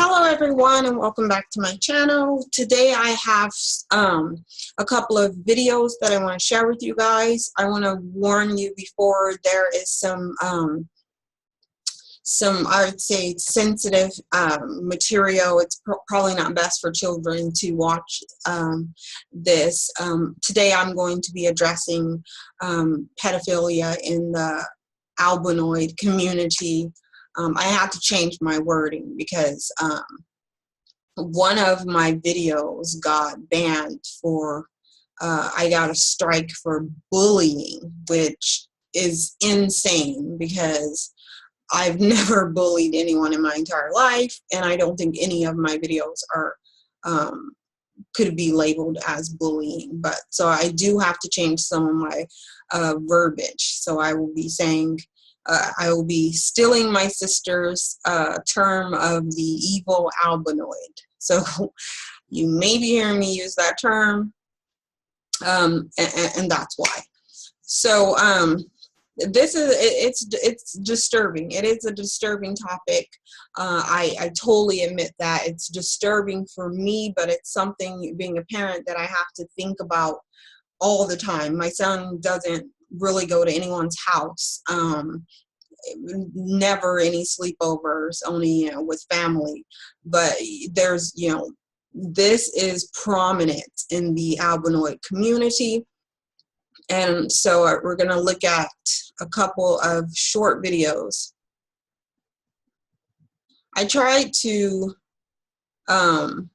Hello everyone and welcome back to my channel. Today I have a couple of videos that I want to share with you guys. I want to warn you before there is some I would say sensitive material. It's probably not best for children to watch this. Today I'm going to be addressing pedophilia in the Albinoid community. I had to change my wording because one of my videos got banned for, I got a strike for bullying, which is insane because I've never bullied anyone in my entire life, and I don't think any of my videos are could be labeled as bullying. But so I do have to change some of my verbiage. So I will be saying, I will be stealing my sister's term of the evil albinoid. So you may be hearing me use that term, and that's why. So this is it's disturbing. It is a disturbing topic. I totally admit that it's disturbing for me, but it's something, being a parent, that I have to think about all the time. My son doesn't really go to anyone's house, never any sleepovers, only with family. But there's this is prominent in the albinoid community, and so we're going to look at a couple of short videos. I tried to am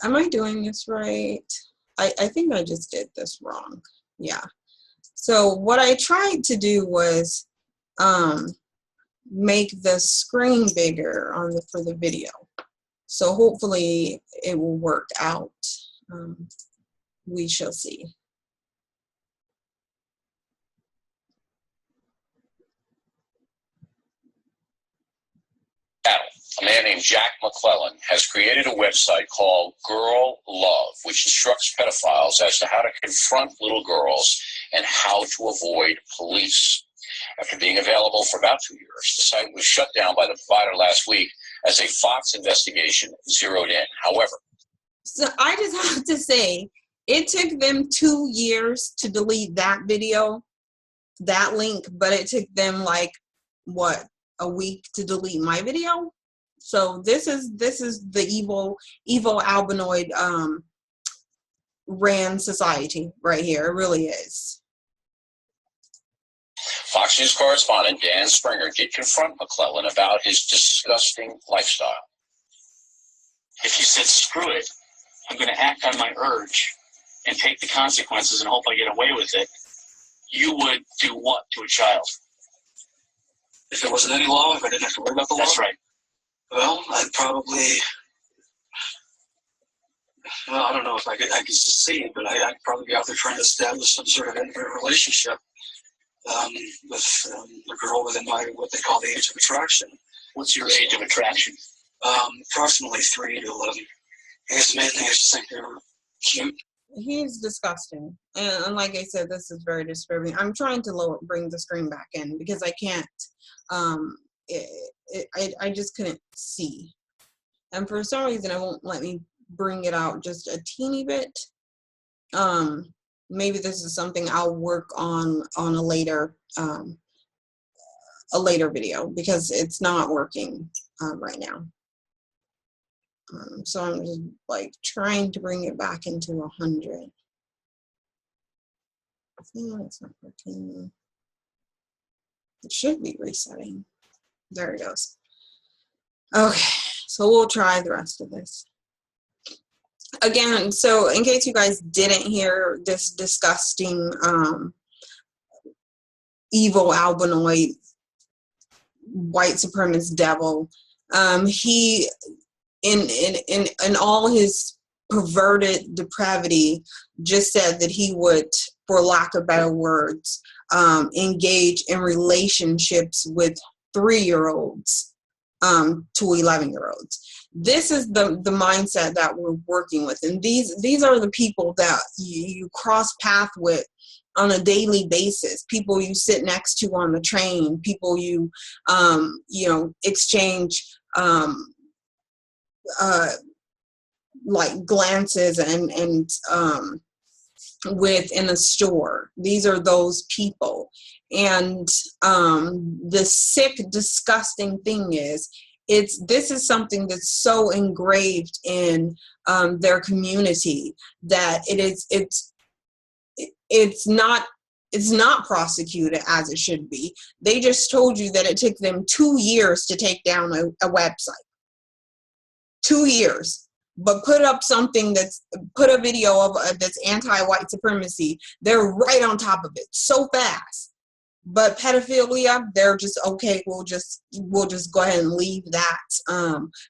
I doing this right? I think I just did this wrong. Yeah. So what I tried to do was make the screen bigger for the video. So hopefully it will work out. We shall see. A man named Jack McClellan has created a website called Girl Love, which instructs pedophiles as to how to confront little girls and how to avoid police. After being available for about 2 years, the site was shut down by the provider last week as a Fox investigation zeroed in. However, so I just have to say, it took them 2 years to delete that video, that link, but it took them like, what, a week to delete my video? So this is the evil albinoid ran society right here. It really is. Fox News correspondent Dan Springer did confront McClellan about his disgusting lifestyle. If you said, screw it, I'm going to act on my urge and take the consequences and hope I get away with it, you would do what to a child? If there wasn't any law, if I didn't have to worry about the law? That's right. Well, I'd probably, I don't know if I could succeed, but I'd probably be out there trying to establish some sort of relationship with a girl within what they call the age of attraction. What's your age of attraction? Approximately 3 to 11. I guess the main thing is just think they're cute. He's disgusting, and like I said, this is very disturbing. I'm trying to bring the screen back in because I can't. I just couldn't see, and for some reason it won't let me bring it out just a teeny bit. Maybe this is something I'll work on a later video because it's not working right now. So I'm just like trying to bring it back into 100. Yeah, it's not working. It should be resetting. There it goes. Okay, so we'll try the rest of this. Again, so in case you guys didn't hear this disgusting evil albinoid white supremacist devil, he in all his perverted depravity just said that he would, for lack of better words, engage in relationships with 3-year-olds to 11-year-olds. This is the mindset that we're working with, and these are the people that you cross path with on a daily basis, people you sit next to on the train, people you, exchange like glances and within a store. These are those people. And the sick, disgusting thing is, this is something that's so engraved in their community that it's not prosecuted as it should be. They just told you that it took them 2 years to take down a website. 2 years. But put up something put a video of that's anti-white supremacy, they're right on top of it so fast. But pedophilia, they're just, okay, we'll just go ahead and leave that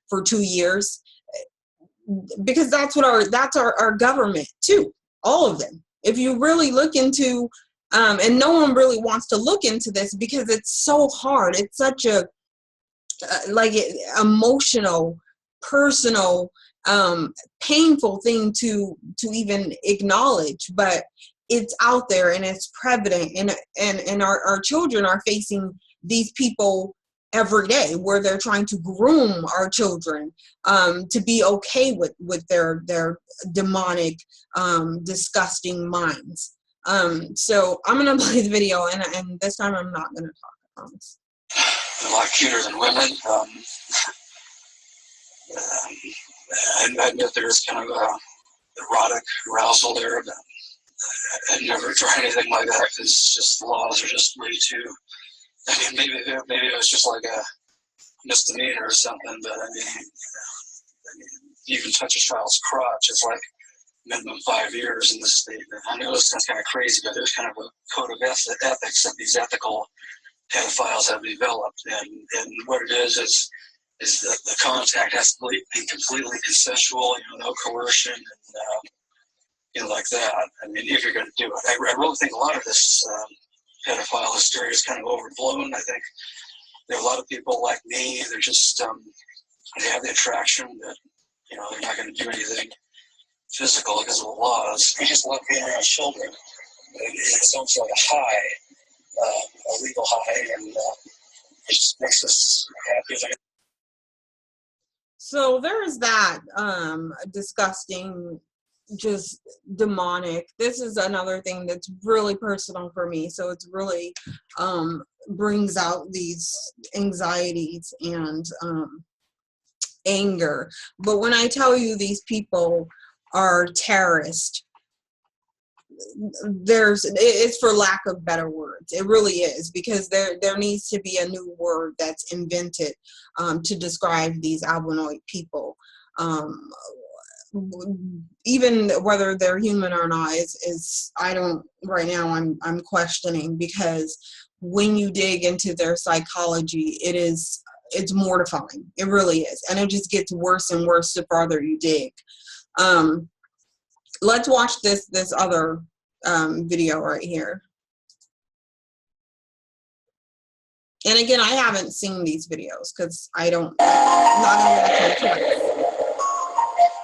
for 2 years, because that's our government too, all of them. If you really look into, and no one really wants to look into this because it's so hard. It's such a emotional, personal, painful thing to even acknowledge, but it's out there and it's prevalent, and our children are facing these people every day, where they're trying to groom our children to be okay with their demonic, disgusting minds. So I'm gonna play the video, and this time I'm not gonna talk, I promise. A lot cuter than women. I admit there's kind of erotic arousal there, but I'd never tried anything like that, because just the laws are just way too. I mean, maybe it was just like a misdemeanor or something, but I mean, you can touch a child's crotch, it's like minimum 5 years in the state. I know this sounds kind of crazy, but there's kind of a code of ethics that these ethical pedophiles have developed, and what it is that the contact has to be completely consensual, no coercion, and like that. I mean, if you're going to do it, I really think a lot of this pedophile hysteria is kind of overblown. I think there are a lot of people like me. They're just they have the attraction that they're not going to do anything physical because of the laws. We just love being around children. It's almost like a high, a legal high, and it just makes us happy. So there's that disgusting, just demonic. This is another thing that's really personal for me. So it's really brings out these anxieties and anger. But when I tell you these people are terrorists, it's for lack of better words. It really is, because there needs to be a new word that's invented to describe these Albinoid people. Even whether they're human or not is I don't right now. I'm questioning, because when you dig into their psychology, it's mortifying. It really is, and it just gets worse and worse the farther you dig. Let's watch this other video right here. And again, I haven't seen these videos because not gonna watch them twice.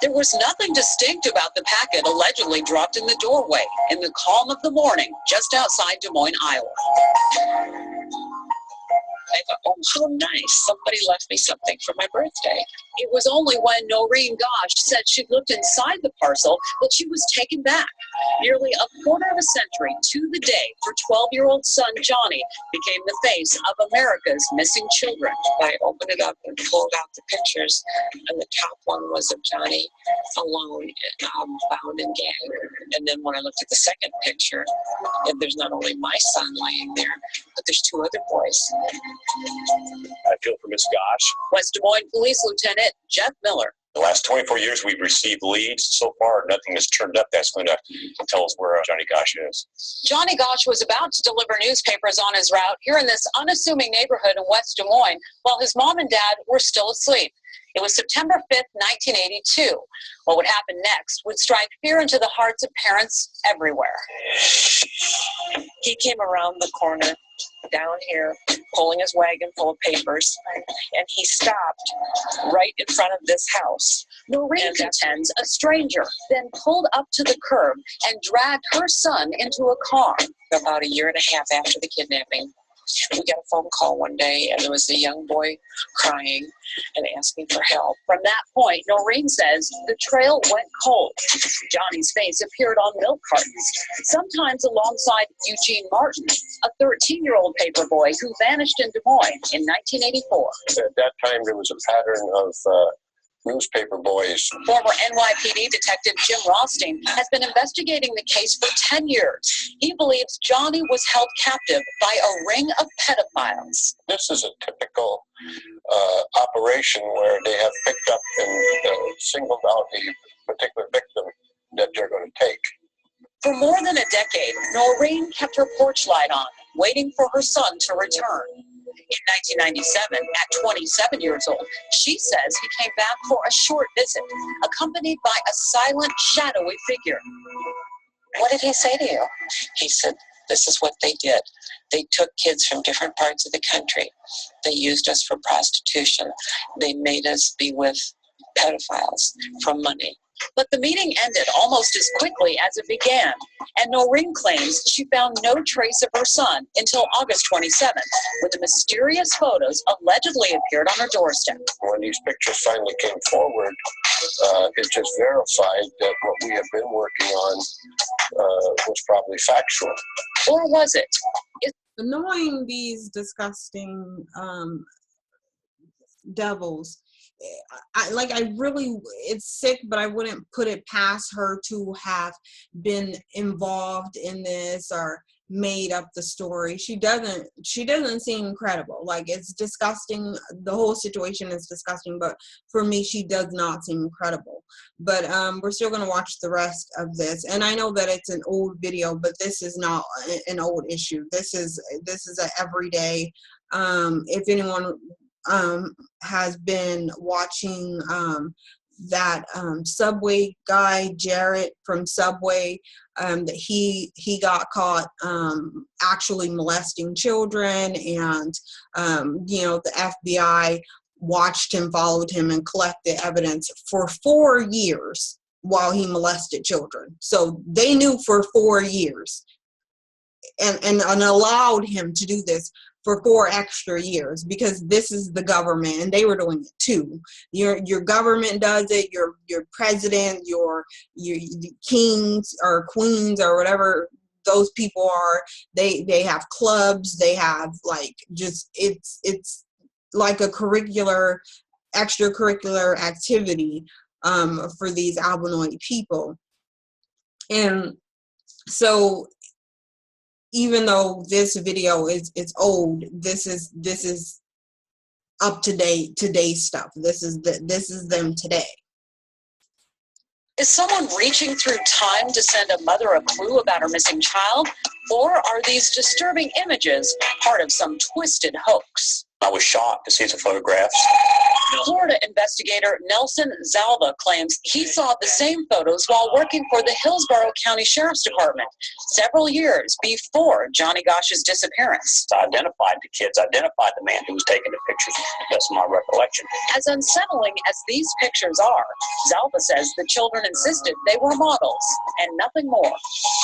There was nothing distinct about the packet allegedly dropped in the doorway in the calm of the morning just outside Des Moines, Iowa. I thought, oh, how nice. Somebody left me something for my birthday. It was only when Noreen Gosh said she looked inside the parcel that she was taken back. Nearly a quarter of a century to the day, her 12-year-old son, Johnny, became the face of America's missing children. I opened it up and pulled out the pictures, and the top one was of Johnny alone, bound and gagged. And then when I looked at the second picture, there's not only my son laying there, but there's two other boys. I feel for Miss Gosh. West Des Moines Police Lieutenant Jeff Miller. The last 24 years, we've received leads. So far, nothing has turned up that's going to tell us where Johnny Gosh is. Johnny Gosh was about to deliver newspapers on his route here in this unassuming neighborhood in West Des Moines while his mom and dad were still asleep. It was September 5th, 1982. What would happen next would strike fear into the hearts of parents everywhere. He came around the corner down here, pulling his wagon full of papers, and he stopped right in front of this house. Noreen contends a stranger then pulled up to the curb and dragged her son into a car. About a year and a half after the kidnapping, We got a phone call one day, and there was a young boy crying and asking for help. From that point, Noreen says the trail went cold. Johnny's face appeared on milk cartons, sometimes alongside Eugene Martin, a 13-year-old paper boy who vanished in Des Moines in 1984. At that time, there was a pattern of newspaper boys. Former NYPD Detective Jim Rothstein has been investigating the case for 10 years. He believes Johnny was held captive by a ring of pedophiles. This is a typical operation where they have picked up and singled out a particular victim that they're going to take. For more than a decade, Noreen kept her porch light on, waiting for her son to return. In 1997, at 27 years old, she says he came back for a short visit, accompanied by a silent, shadowy figure. What did he say to you? He said, this is what they did. They took kids from different parts of the country. They used us for prostitution. They made us be with pedophiles for money. But the meeting ended almost as quickly as it began, and Noreen claims she found no trace of her son until August 27th, when the mysterious photos allegedly appeared on her doorstep. When these pictures finally came forward, it just verified that what we have been working on was probably factual. Or was it? Knowing these disgusting devils, it's sick, but I wouldn't put it past her to have been involved in this or made up the story. She doesn't seem credible. Like, it's disgusting. The whole situation is disgusting, but for me, she does not seem credible. But we're still going to watch the rest of this. And I know that it's an old video, but this is not an old issue. This is an everyday. If anyone has been watching that Subway guy, Jarrett from Subway, that he got caught actually molesting children, and the FBI watched him, followed him, and collected evidence for 4 years while he molested children. So they knew for 4 years and allowed him to do this for 4 extra years, because this is the government and they were doing it too. Your government does it, your president, your kings or queens or whatever those people are, they have clubs, they have it's like a extracurricular activity for these albinoid people. And so even though this video is old, this is up to date, today's stuff. This is them today. Is someone reaching through time to send a mother a clue about her missing child? Or are these disturbing images part of some twisted hoax? I was shocked to see the photographs. Florida investigator Nelson Zalva claims he saw the same photos while working for the Hillsborough County Sheriff's Department several years before Johnny Gosh's disappearance. I identified the kids, identified the man who was taking the pictures. That's my recollection. As unsettling as these pictures are, Zalva says the children insisted they were models and nothing more.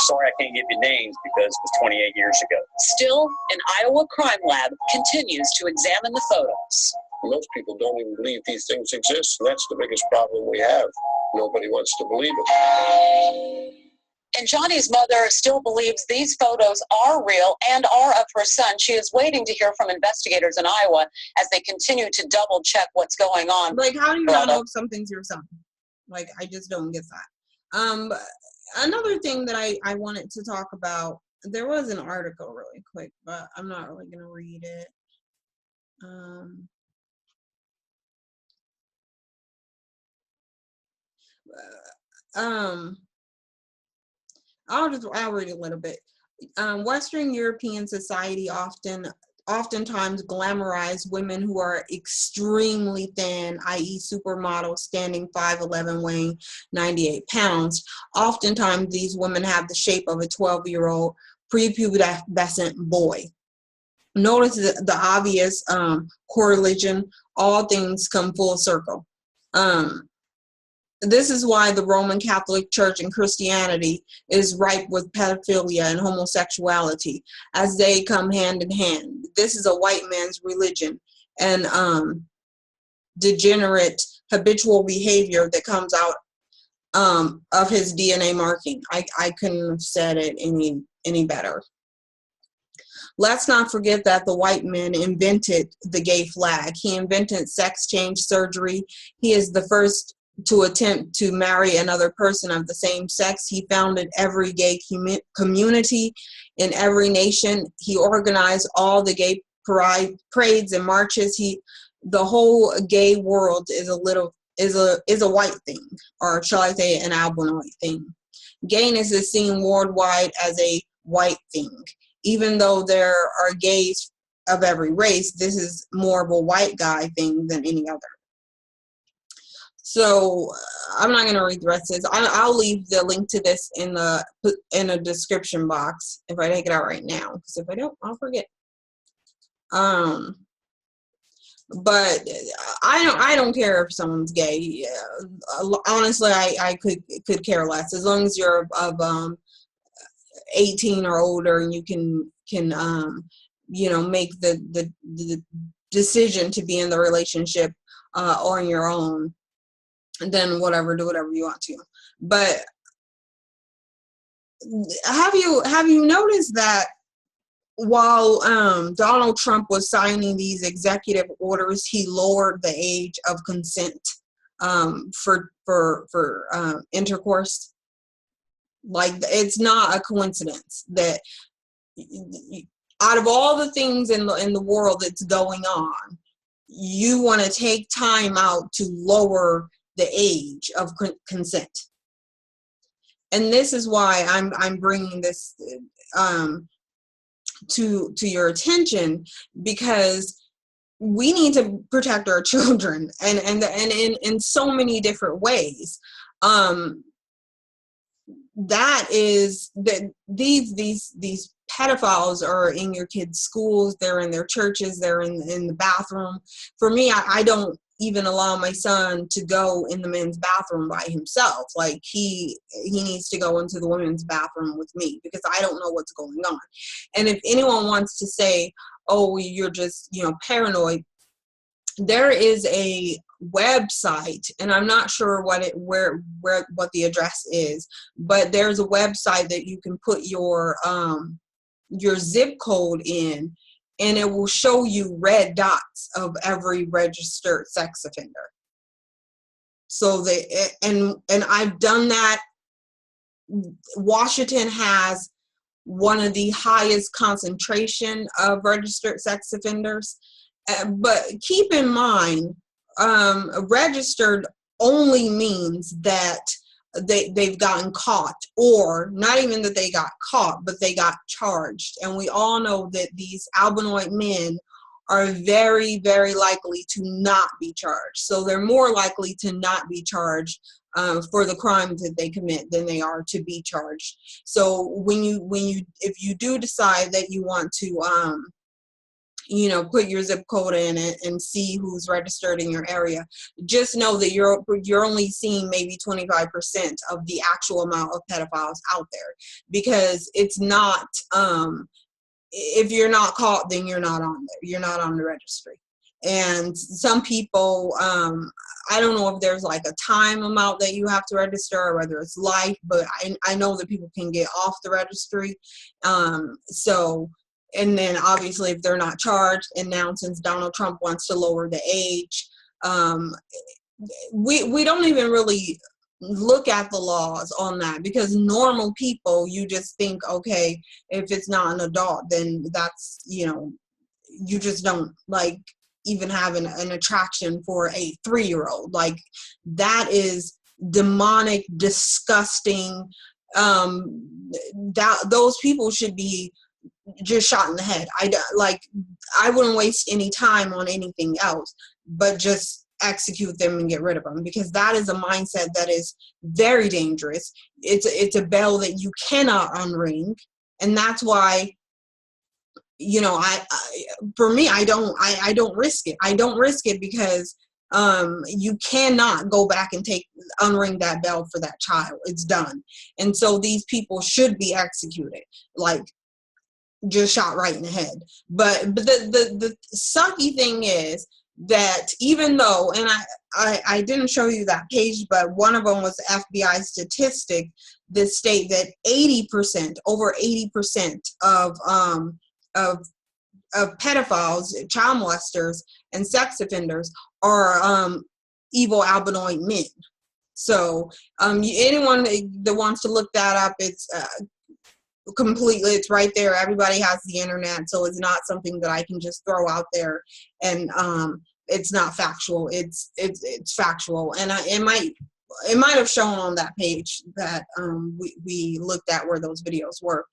Sorry I can't give you names because it was 28 years ago. Still, an Iowa crime lab continues to examine the photos. Most people don't even believe these things exist, and that's the biggest problem we have. Nobody wants to believe it. And Johnny's mother still believes these photos are real and are of her son. She is waiting to hear from investigators in Iowa as they continue to double check what's going on. Like, how do you not know if something's your son? Like, I just don't get that. Another thing that I wanted to talk about, there was an article really quick, but I'm not really going to read it. I'll read a little bit. Western European society oftentimes glamorize women who are extremely thin, i.e. supermodels, standing 5'11", weighing 98 pounds. Oftentimes these women have the shape of a 12-year-old prepubescent boy. Notice the obvious correlation. All things come full circle. this is why the Roman Catholic Church and Christianity is ripe with pedophilia and homosexuality, as they come hand in hand. This is a white man's religion, and degenerate habitual behavior that comes out of his DNA marking. I couldn't have said it any better. Let's not forget that the white man invented the gay flag. He invented sex change surgery. He is the first to attempt to marry another person of the same sex. He founded every gay community in every nation. He organized all the gay parades and marches. The whole gay world is a white thing, or shall I say an albinoid thing. Gayness is seen worldwide as a white thing. Even though there are gays of every race, this is more of a white guy thing than any other. So I'm not going to read the rest of this. I'll leave the link to this in the description box if I take it out right now, because if I don't, I'll forget. But I don't care if someone's gay. Honestly, I could care less, as long as you're of 18 or older and you can make the decision to be in the relationship on your own. And then do whatever you want to. But have you noticed that while Donald Trump was signing these executive orders, he lowered the age of consent for intercourse? Like, it's not a coincidence that out of all the things in the world that's going on, you want to take time out to lower the age of consent. And this is why I'm bringing this to your attention, because we need to protect our children, and in so many different ways. That is that these pedophiles are in your kids' schools, they're in their churches, they're in the bathroom. For me, I don't even allow my son to go in the men's bathroom by himself. Like, he needs to go into the women's bathroom with me, because I don't know what's going on. And if anyone wants to say, oh, you're just paranoid, there is a website, and I'm not sure what the address is, but there's a website that you can put your zip code in, and it will show you red dots of every registered sex offender. So and I've done that. Washington has one of the highest concentration of registered sex offenders. But keep in mind, registered only means that they've gotten caught, or not even that they got caught, but they got charged. And we all know that these albinoid men are very, very likely to not be charged. So they're more likely to not be charged for the crimes that they commit than they are to be charged. So if you do decide that you want to put your zip code in and see who's registered in your area, just know that you're only seeing maybe 25% of the actual amount of pedophiles out there, because it's not, if you're not caught, then you're not on there. You're not on the registry. And some people, I don't know if there's like a time amount that you have to register, or whether it's life, but I know that people can get off the registry. And then obviously if they're not charged, and now since Donald Trump wants to lower the age, we don't even really look at the laws on that, because normal people, you just think, okay, if it's not an adult, then that's, you just don't like even have an attraction for a 3-year-old. Like, that is demonic, disgusting. Those people should be just shot in the head. I wouldn't waste any time on anything else, but just execute them and get rid of them, because that is a mindset that is very dangerous. It's a bell that you cannot unring, and that's why for me, I don't risk it. I don't risk it because you cannot go back and unring that bell for that child. It's done. And so these people should be executed, like just shot right in the head. But the sucky thing is that even though, and I didn't show you that page, but one of them was FBI statistic that state that 80%, over 80% of pedophiles, child molesters, and sex offenders are evil albinoid men. So anyone that wants to look that up, it's completely, it's right there. Everybody has the internet, so it's not something that I can just throw out there, and it's not factual. It's factual, and it might have shown on that page that we looked at where those videos were.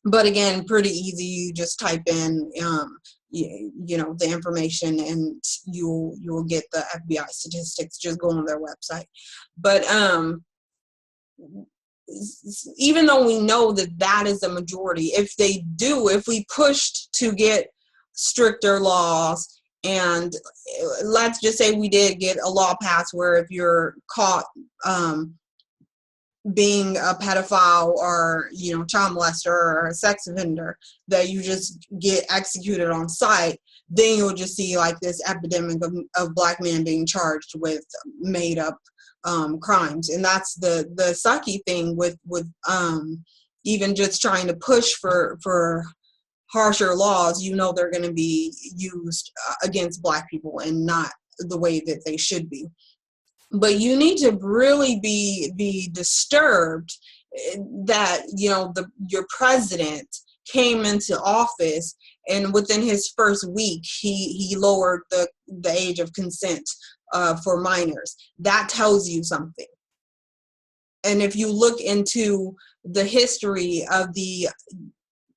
But again, pretty easy. You just type in you know, the information, and you'll get the FBI statistics. Just go on their website. But even though we know that is the majority, if we pushed to get stricter laws, and let's just say we did get a law passed where if you're caught being a pedophile or, you know, child molester or a sex offender, that you just get executed on sight, then you'll just see like this epidemic of black men being charged with made up crimes. And that's the sucky thing with even just trying to push for harsher laws. You know, they're going to be used against black people and not the way that they should be. But you need to really be disturbed that, you know, your president came into office and within his first week he lowered the age of consent for minors. That tells you something. And if you look into the history of the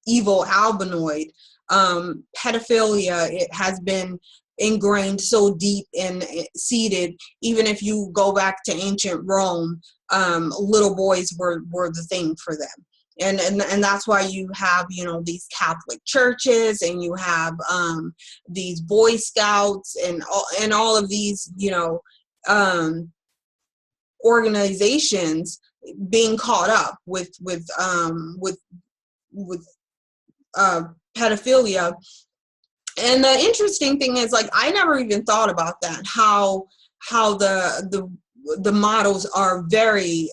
evil albinoid, pedophilia, it has been ingrained so deep and seated. Even if you go back to ancient Rome, little boys were the thing for them. And that's why you have, you know, these Catholic churches, and you have these Boy Scouts and all of these, you know, organizations being caught up with pedophilia. And the interesting thing is, like, I never even thought about that, how the models are very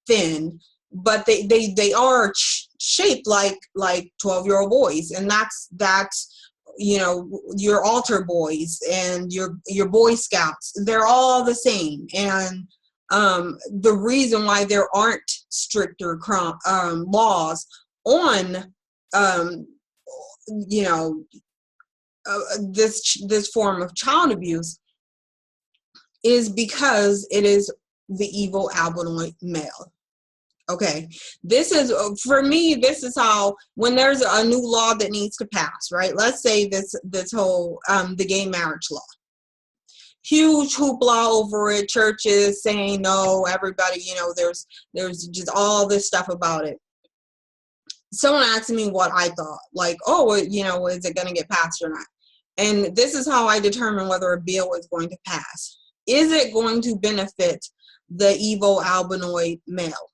thin, but they are shaped like 12-year-old boys. And that's you know, your altar boys and your Boy Scouts, they're all the same. And the reason why there aren't stricter laws on you know, this form of child abuse is because it is the evil albinoid male. Okay, this is, for me, this is how, when there's a new law that needs to pass, right? Let's say this whole the gay marriage law. Huge hoopla over it, churches saying no, everybody, you know, there's just all this stuff about it. Someone asked me what I thought, like, oh, you know, is it going to get passed or not? And this is how I determine whether a bill is going to pass. Is it going to benefit the evil albinoid male?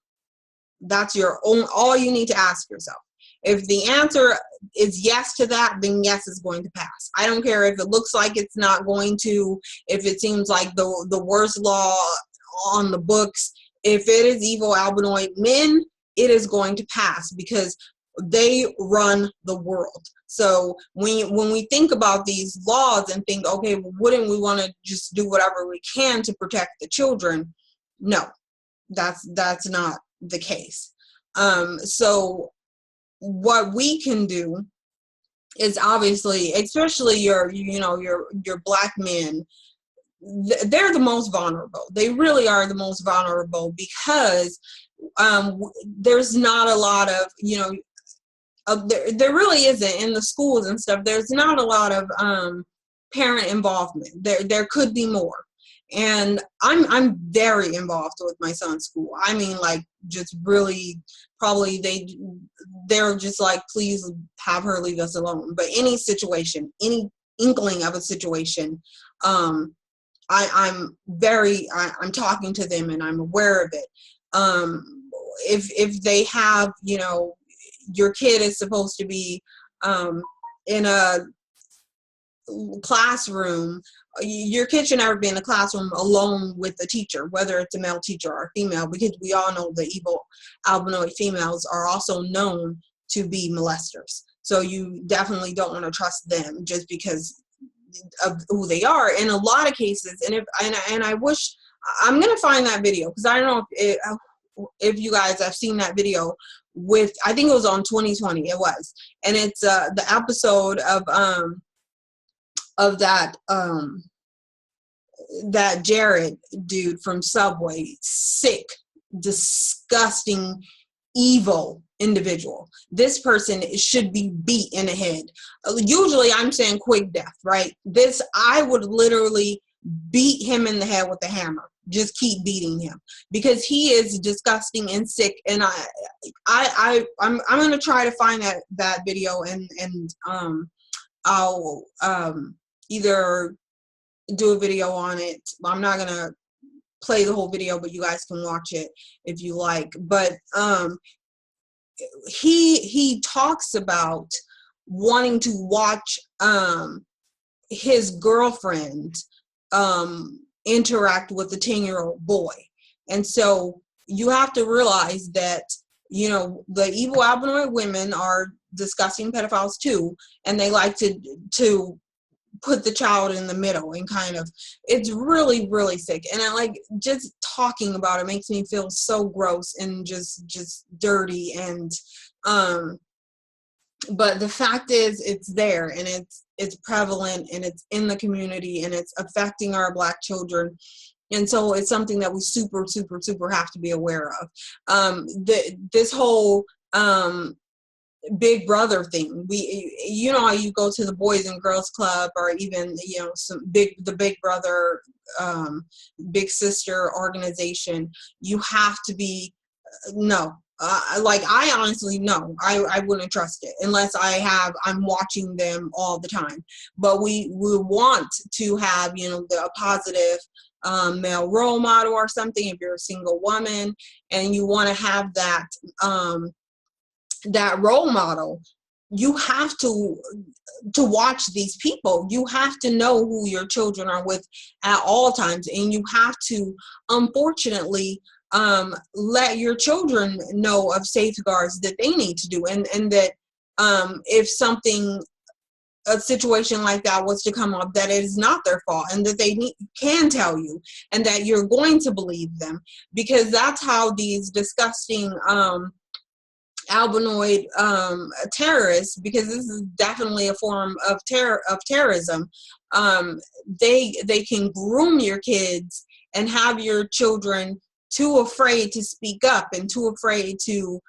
That's your own, all you need to ask yourself. If the answer is yes to that, then yes, it's going to pass. I don't care if it looks like it's not going to, if it seems like the worst law on the books. If it is evil albinoid men, it is going to pass because they run the world. So when we think about these laws and think, okay, well, wouldn't we want to just do whatever we can to protect the children? No, that's not the case. So what we can do is, obviously, especially your black men, they're the most vulnerable. They really are the most vulnerable because there's not a lot of, you know, there really isn't in the schools and stuff. There's not a lot of parent involvement. There could be more. And I'm very involved with my son's school. I mean, like, just really, probably they're just like, please have her leave us alone. But any situation, any inkling of a situation, I'm talking to them and I'm aware of it. If they have, you know, your kid is supposed to be in a classroom, your kid should never be in a classroom alone with the teacher, whether it's a male teacher or a female, because we all know the evil albinoid females are also known to be molesters. So you definitely don't want to trust them just because of who they are in a lot of cases. And I wish, I'm gonna find that video, because I don't know if you guys have seen that video with, I think it was on 2020, it was, and it's the episode of that Jared dude from Subway, sick, disgusting, evil individual. This person should be beat in the head. Usually I'm saying quick death, right? This, I would literally beat him in the head with a hammer. Just keep beating him, because he is disgusting and sick. And I'm going to try to find that video, and I'll either do a video on it. I'm not going to play the whole video, but you guys can watch it if you like. But he talks about wanting to watch his girlfriend interact with a 10-year-old boy. And so you have to realize that, you know, the evil albinoid women are disgusting pedophiles too, and they like to put the child in the middle, and kind of, it's really, really sick. And I like, just talking about it makes me feel so gross and just dirty. And but the fact is, it's there, and it's prevalent, and it's in the community, and it's affecting our Black children. And so it's something that we super, super, super have to be aware of. This whole Big Brother thing, you know how you go to the Boys and Girls Club, or even, you know, the Big Brother, Big Sister organization, you have to be, no. Like, I honestly, no, I wouldn't trust it unless I'm watching them all the time. But we want to have, you know, a positive male role model or something. If you're a single woman and you want to have that that role model, you have to watch these people. You have to know who your children are with at all times, and you have to, unfortunately, let your children know of safeguards that they need to do, and that if a situation like that was to come up, that it is not their fault, and that they can tell you, and that you're going to believe them, because that's how these disgusting albinoid terrorists, because this is definitely a form of terrorism, they can groom your kids and have your children too afraid to speak up and too afraid to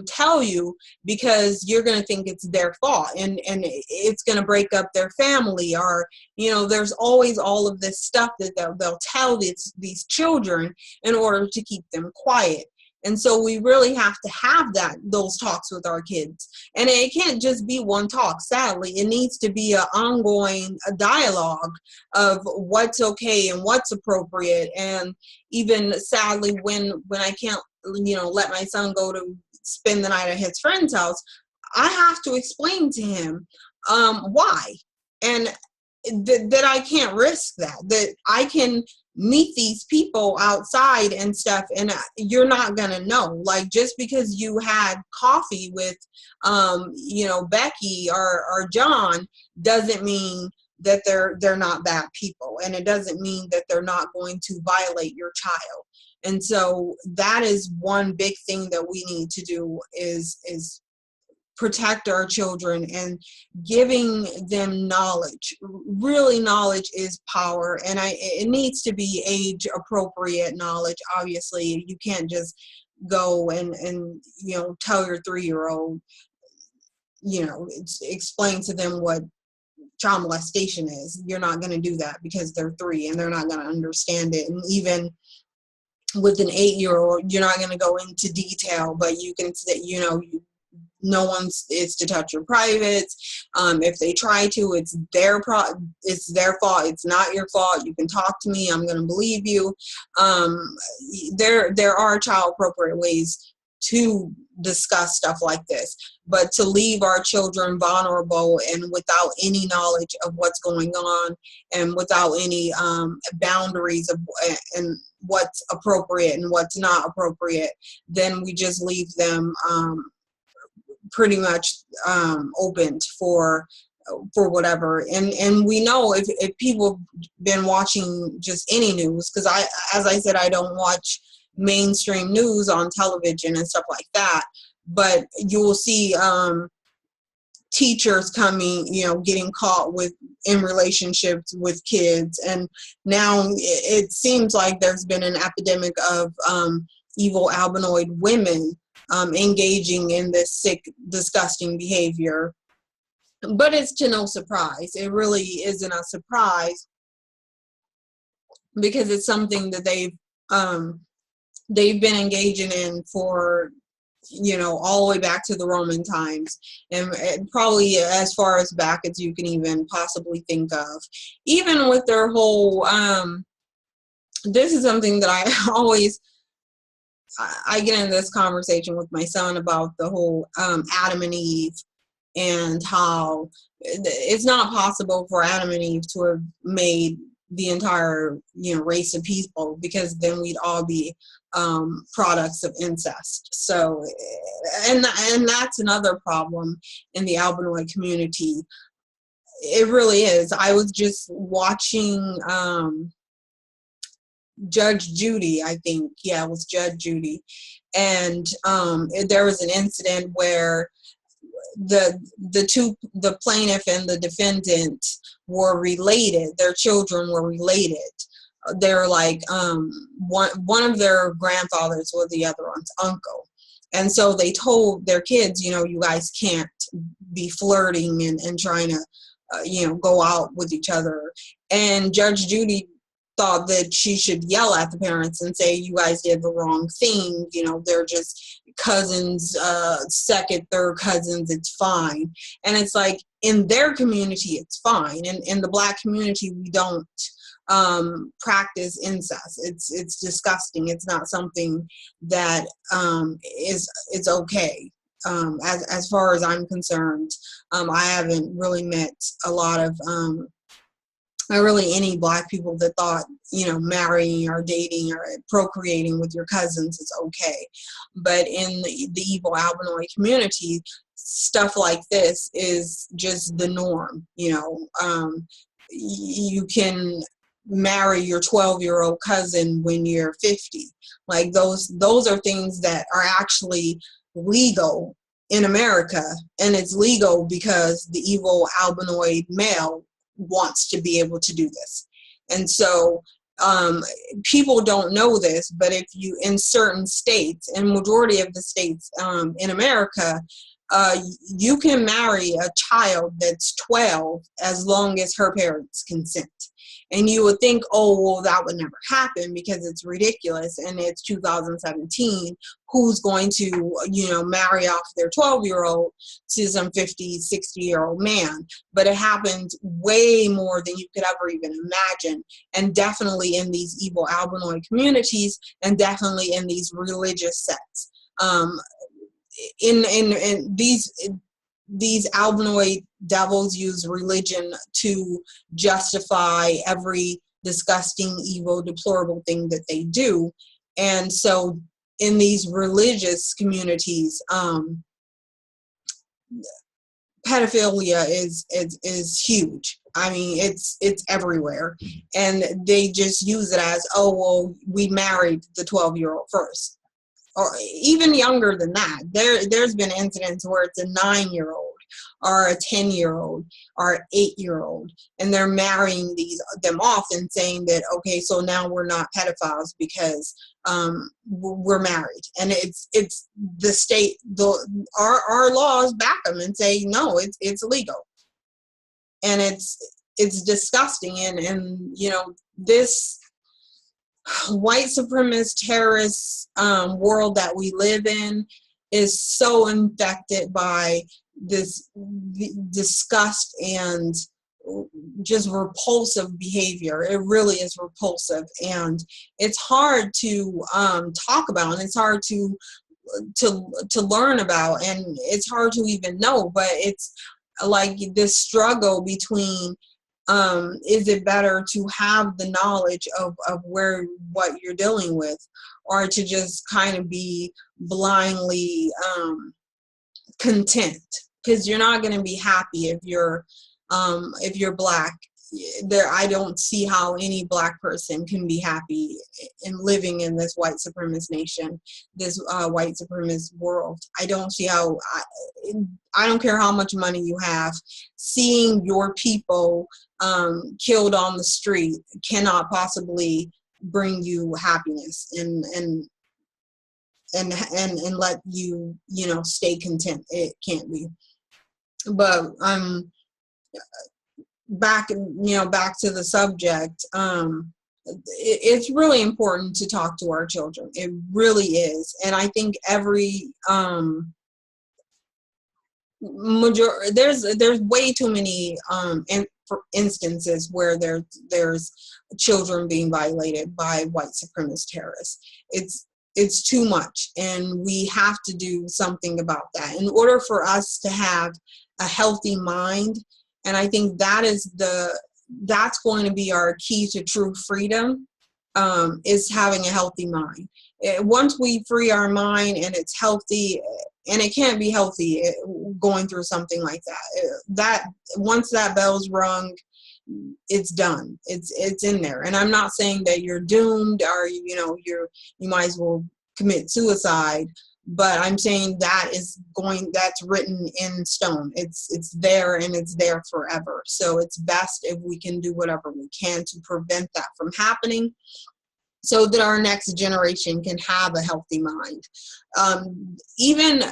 tell you, because you're going to think it's their fault, and it's going to break up their family, or, you know, there's always all of this stuff that they'll tell these children in order to keep them quiet. And so we really have to have those talks with our kids. And it can't just be one talk, sadly. It needs to be an ongoing dialogue of what's okay and what's appropriate. And even, sadly, when I can't, you know, let my son go to spend the night at his friend's house, I have to explain to him why. And that I can't risk that I can meet these people outside and stuff, and you're not gonna know. Like, just because you had coffee with you know, Becky or John doesn't mean that they're not bad people, and it doesn't mean that they're not going to violate your child. And so that is one big thing that we need to do, is protect our children and giving them knowledge. Really, knowledge is power, and it needs to be age appropriate knowledge. Obviously, you can't just go and you know, tell your 3-year-old, you know, explain to them what child molestation is. You're not going to do that, because they're 3 and they're not going to understand it. And even with an 8-year-old, you're not going to go into detail, but you can say, you know, no one's is to touch your privates. If they try to, it's their fault. It's not your fault. You can talk to me. I'm going to believe you. There are child appropriate ways to discuss stuff like this, but to leave our children vulnerable and without any knowledge of what's going on and without any boundaries of and what's appropriate and what's not appropriate, then we just leave them pretty much opened for whatever. And we know if people have been watching just any news, because as I said, I don't watch mainstream news on television and stuff like that, but you will see teachers coming, getting caught in relationships with kids. And now it seems like there's been an epidemic of evil albinoid women engaging in this sick, disgusting behavior. But it's to no surprise. It really isn't a surprise, because it's something that they've been engaging in for, all the way back to the Roman times, and probably as far as back as you can even possibly think of. Even with their whole, this is something that I get in this conversation with my son about the whole Adam and Eve, and how it's not possible for Adam and Eve to have made the entire race of people, because then we'd all be products of incest. So and that's another problem in the albinoid community. It really is. I was just watching Judge Judy, I think. Yeah, it was Judge Judy. And there was an incident where the plaintiff and the defendant were related. Their children were related. They're like one of their grandfathers was the other one's uncle. And so they told their kids, you guys can't be flirting and trying to go out with each other. And Judge Judy thought that she should yell at the parents and say, you guys did the wrong thing. They're just cousins, second, third cousins. It's fine. And it's like, in their community, it's fine. And in the Black community, we don't practice incest. It's disgusting. It's not something that is okay. As far as I'm concerned, I haven't really met a lot of not really any Black people that thought, marrying or dating or procreating with your cousins is okay. But in the evil albinoid community, stuff like this is just the norm. You can marry your 12-year-old cousin when you're 50. Like those are things that are actually legal in America, and it's legal because the evil albinoid male wants to be able to do this. And so people don't know this, but if you, in certain states, and majority of the states in America, you can marry a child that's 12 as long as her parents consent. And you would think, oh, well, that would never happen because it's ridiculous and it's 2017. Who's going to, marry off their 12-year-old to some 50, 60-year-old man? But it happened way more than you could ever even imagine. And definitely in these evil albinoid communities, and definitely in these religious sects. In these albinoid devils use religion to justify every disgusting, evil, deplorable thing that they do. And so in these religious communities, pedophilia is huge. I mean, it's everywhere. And they just use it as, oh, well, we married the 12-year-old first. Or even younger than that. There's been incidents where it's a 9-year-old or a 10-year-old or an 8-year-old, and they're marrying them off and saying that, okay, so now we're not pedophiles because we're married. And it's the state, our laws back them and say, no, it's illegal. And it's disgusting. And this white supremacist terrorist world that we live in, is so infected by this disgust and just repulsive behavior. It really is repulsive, and it's hard to talk about, and it's hard to learn about, and it's hard to even know. But it's like this struggle between is it better to have the knowledge of what you're dealing with, or to just kind of be blindly content, because you're not going to be happy if you're black. I don't see how any black person can be happy in living in this white supremacist nation, this white supremacist world. I don't see how. I don't care how much money you have, seeing your people killed on the street cannot possibly bring you happiness and let you stay content. It can't be. But back to the subject. It's really important to talk to our children. It really is. And I think every there's way too many instances where there's children being violated by white supremacist terrorists. It's too much, and we have to do something about that in order for us to have a healthy mind. And I think that's going to be our key to true freedom, is having a healthy mind. Once we free our mind and it's healthy, and it can't be healthy going through something like that. Once that bell's rung, it's done. It's in there. And I'm not saying that you're doomed, or you might as well commit suicide. But I'm saying that's written in stone. It's there, and it's there forever. So it's best if we can do whatever we can to prevent that from happening, so that our next generation can have a healthy mind. Even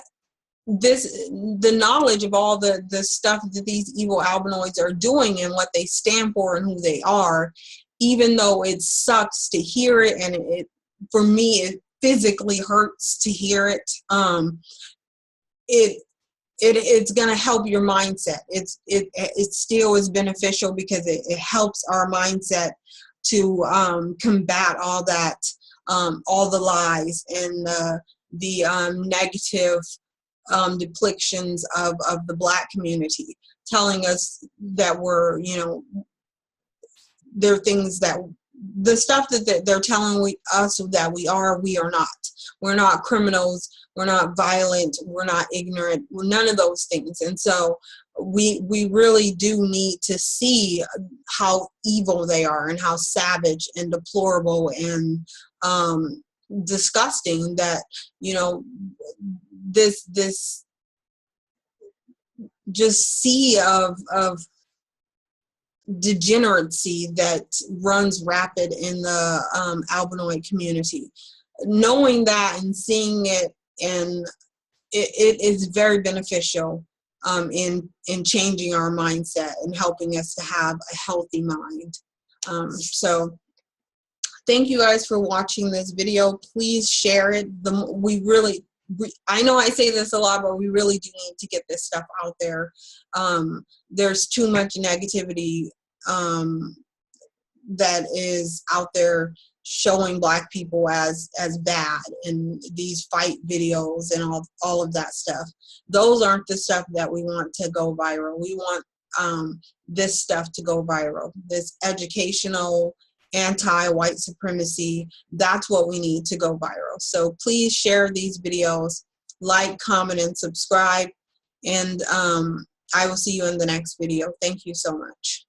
the knowledge of all the stuff that these evil albinoids are doing and what they stand for and who they are, even though it sucks to hear it, and for me it physically hurts to hear it, it's going to help your mindset. It still is beneficial, because it helps our mindset to combat all that, all the lies and the negative depictions of the black community, telling us that we're, there are things that the stuff that they're telling us that we are not. We're not criminals. We're not violent. We're not ignorant. We're none of those things. And so we really do need to see how evil they are, and how savage and deplorable and disgusting that, this just sea of degeneracy that runs rapid in the albinoid community. Knowing that and seeing it, and it is very beneficial in changing our mindset and helping us to have a healthy mind. So thank you guys for watching this video. Please share it. I know I say this a lot, but we really do need to get this stuff out there. There's too much negativity that is out there showing black people as bad, and these fight videos and all of that stuff. Those aren't the stuff that we want to go viral. We want this stuff to go viral. This educational anti-white supremacy, that's what we need to go viral. So please share these videos, like, comment, and subscribe, and I will see you in the next video. Thank you so much.